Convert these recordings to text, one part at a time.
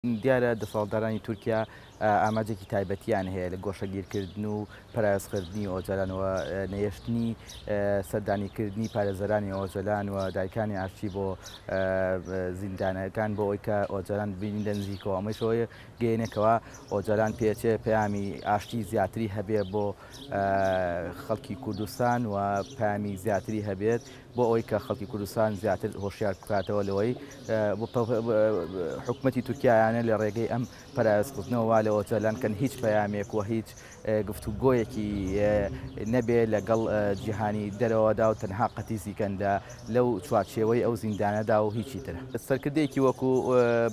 دیارە دەسەڵاتدارانی تورکیا ئاماجێکی تایبەتیان هەیە لە گۆشەگیرکردن و پەرازکردنی ئۆجەلانەوە نەیشتنی سەردانیکردنی پارێزەرانی ئۆجەلان و دایکانی ئاشتی بۆ زیندانەکان بۆ ئەوەی کە ئۆجەلان بینیدە نزیکەوە ئەمەشەوەی گەینێکەوە ئۆجەلان پێچێ پەیامی ئاشتی زیاتری هەبێت بۆ خەڵکی کوردستان و پامی زیاتری هەبێت بۆ ئەوەی کە خەڵکی کوردستان زیاتر هۆشیار بکاتەوە لەوەی حکوومەتی تورکیایانە لە ڕێگەی ئەم پەرازکردنەوە وا لە ئۆجەلان کەن هیچ پەیامێک و هیچ گفتوگۆیەکی نەبێ لەگەڵ جیهانی دەرەوەدا و تەنها قەتیزیکەندا لەو چوارچێوەی ئەو زیندانەدا و هیچی تر سەرکردەیەکی وەکو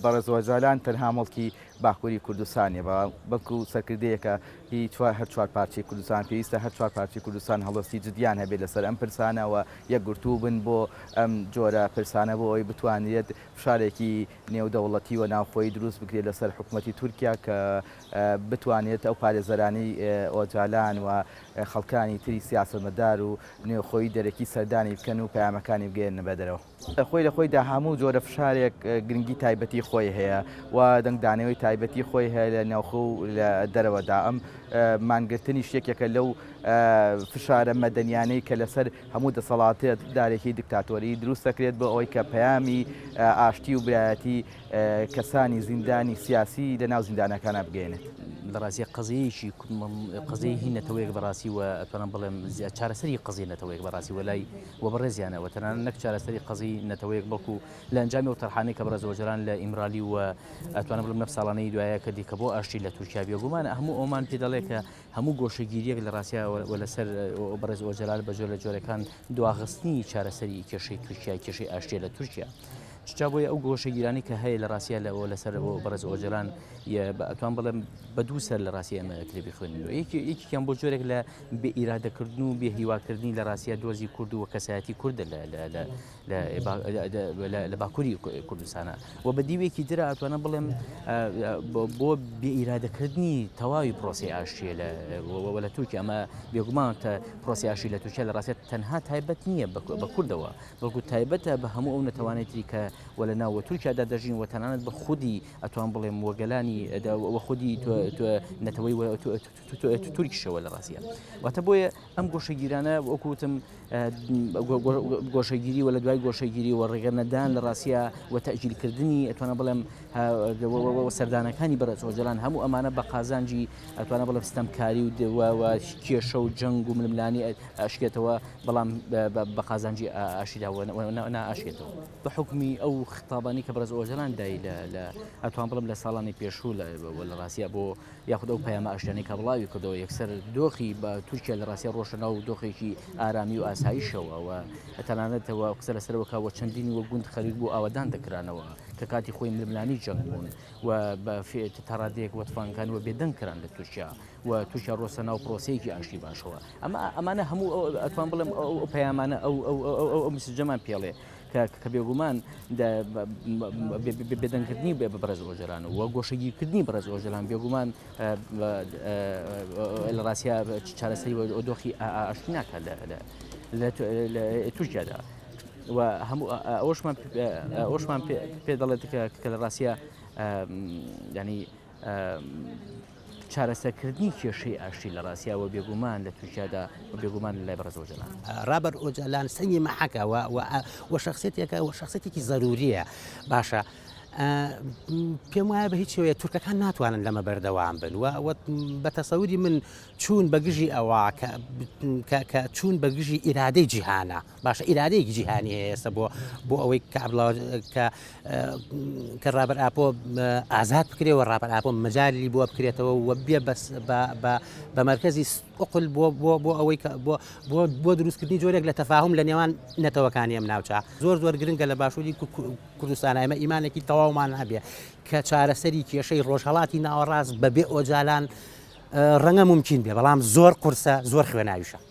بەڕێز ئۆجەلان تەنها مەڵکی باکووری کوردستانیە بەڵکو سەرکردەیەکە هیچ هەر چوار پارچەی کوردستان پێویستە هەر چوار پارچەی کوردستان هەڵەستی جدیان هەبێت لەسەر ئەم پرسانەوە یەکگرتوو بن بۆ ئەم جۆرە پرسانە بۆ ئەوی بتوانێت فشارێکی نێودەوڵەتی و ناوخۆی دروست بکرێت لەسەر حکوومەتی تورکیا کە بتوانێت ئەو پارێزەرانەی ئۆجەلان و خەڵکانی تری سیاسەتمەدار و نێوخۆی دەرەکی سەردانی بکەن و پەیامەکانی بگەێنە بەدەرەوە خۆی لە خۆیدا هەموو جۆرە فشارێک گرنگی تایبەتی خۆی هەیە و دەنگدانەوەی تایبەتی خۆی هەیە لە ناوخۆ و لە دەرەوەدا ئەم مانگرتنی شتێکێکە لەو فشارە مەدەنیانەی کە لەسەر هەموو دەسەڵاتێت دارێکی دیکتاتۆری دروست دەکرێت بۆ ئەوەی کە پەیامی ئاشتی و برایەتی کەسانی زیندانی سیاسی لە ناو زیندانەکانە بگەێنێت. لە ڕاستی قەزەیەکی قەزەیەکی نەتەوەیەک بەڕاستی و ئەتوانم بڵێم چارەسەری قەزەی نەتەوەیەک بەڕاستی وەلای وە بەڕێزیانەوە تەنانەت نەک چارەسەری قەزەی نەتەوەیەک بەڵکو لە ئەنجامی و تەرحانەی کە بەڕێز ئۆجەلان لە ئیمرالی و ئەتوانم بڵێم نەف ساڵانەی دوایە کە دیکە بۆ ئاشتی لە تورکیا بێگومانە هەموو ئەومان پێ دەڵێ کە هەموو گۆشەگیریەک لە ڕاستیەوە لەسەر بەڕێز ئۆجەلان بە جۆر لە جۆرەکان دواخستنی چارەسەری کێشەی تورکیا کێشەی ئاشتی لە تورکیا جا بۆیە ئەو گۆشەگیرانی کە هەیە لە ڕاستیە لەسەر بەڕێز ئۆجەلان ئەتوان بڵێم بە دوو سەر لە ڕاستی ئەمە کتێبی خوێندنەوە یەکێکیان بۆ جۆرێک لە بێ ئیرادەکردن و بێ هیواکردنی لە ڕاستیە دۆزی کورد و کەسایەتی کوردە لە باکووری کوردستانە و بە دیوێکی درە ئەتوانە بڵێم بۆ بێ ئیرادەکردنی تەواوی پرۆسی ئاشتیە لە تورکیا ئەمە بێگومان پرۆسی ئاشتی لە تورکیا لە ڕاستیە تەنها تایبەت نییە بە کوردەوە بەڵکو تایبەتە بە هەموو ئەو نەتەوانێتی کە وە لە ناوە تورکیادا دەژین و تەنانەت بە خودی ئەتوان بڵێم وەگەلانی وە خودی نەتەوەی تورکیشەوە لە ڕاستیە واتە بۆیە ئەم گۆشەگیرانە وەکوتم گۆشەگیری و لە دوای گۆشەگیری و ڕێگەنەدان لە ڕاستیە و تەئجیلکردنی ئەتوانە بڵێم سەردانەکانی بەڕێز ئۆجەلان هەموو ئەمانە بە قازانجی ئەتوانە بڵێم ستەمکاری و کێشە و جەنگ و ململانی ئاشکێتەوە بەڵام بە قازانجی ئاشیداوە نائاشکێتەوە بە حکمی ئەو خطابانی کە بەڕێز ئۆجەلان دای لە ئەتوان بڵم لە ساڵانی پێشوو لە ڕاستیە بۆ یاخود ئەو پەیامە ئاشتیانەی کە بڵاوی کردەوە یەکسەر دۆخی بە تورکیا لە ڕاستیە ڕۆشنە و دۆخێکی ئارامی و ئاسایشەوە و تەنانەتەوە قسە لەسەرەوەکەوە چەندین وە گوند خەریک بۆ ئاوادان دەکرانەوە کە کاتی خۆی ململانی جەنگ بوون و بە تەڕادەیەک وەتفانکان وە بێدەنگ کران لە تورکیا و تورکیا ڕۆستە ناو پرۆسەیەکی ئاشتی باشەوە ئەمانە هەموو ئەتوان بڵێم ئەو پەیامانە ئەو مسجەمان پێڵێ کە بێگومان بێدەنگکردنی بێ بە بەڕێز ئۆجەلان و گۆشەگیرکردنی بەڕێز ئۆجەلان بێگومان لە ڕاستیە چارەسەری دۆخی ئاشتی ناکات لە تورکیادا و هەموو ئەوشمان پێ دەڵێت کە لە ڕاستیە ینی چارەسەرکردنی کێشەی ئاشتی لە ڕاستیەوە بێگومان لە تورکیادا و بێگومان لە لای بەڕێز ئۆجەلان ڕابەر ئۆجەلان سەنگی مەحەکە و شەخصێتێکی زەروریە باشە پێم وایە بە هیچ شێوەیە تورکەکان ناتوانن لەمە بەردەوام بن و بە تەسەووری من چوون بەگژی ئەوە کە چوون بەگژی ئیرادەی جیهانە باشە ئیرادەیەکی جیهانی هەیە ئێستا بۆ ئەوەی کە ڕابەر ئاپۆ ئازاد بکرێەوە ڕابەر ئاپۆ مەجای بۆ بکرێتەوە و بێ بە مەرکەزی ئوقل بۆ ئەوەی بۆ دروستکردنی جۆرێک لە تەفاهم لە نێوان نەتەوەکانی ئەم ناوچە زۆر گرنگە لە باشووری کوردستانە ئێمە ئیمانێکی تەواومان هەبێ کە چارەسەری کێشەی ڕۆژهەڵاتی ناوەڕاست بەبێ ئۆجەلان ڕەنگە ممکن بێ بەڵام زۆر قورسە زۆر خوێناویشە.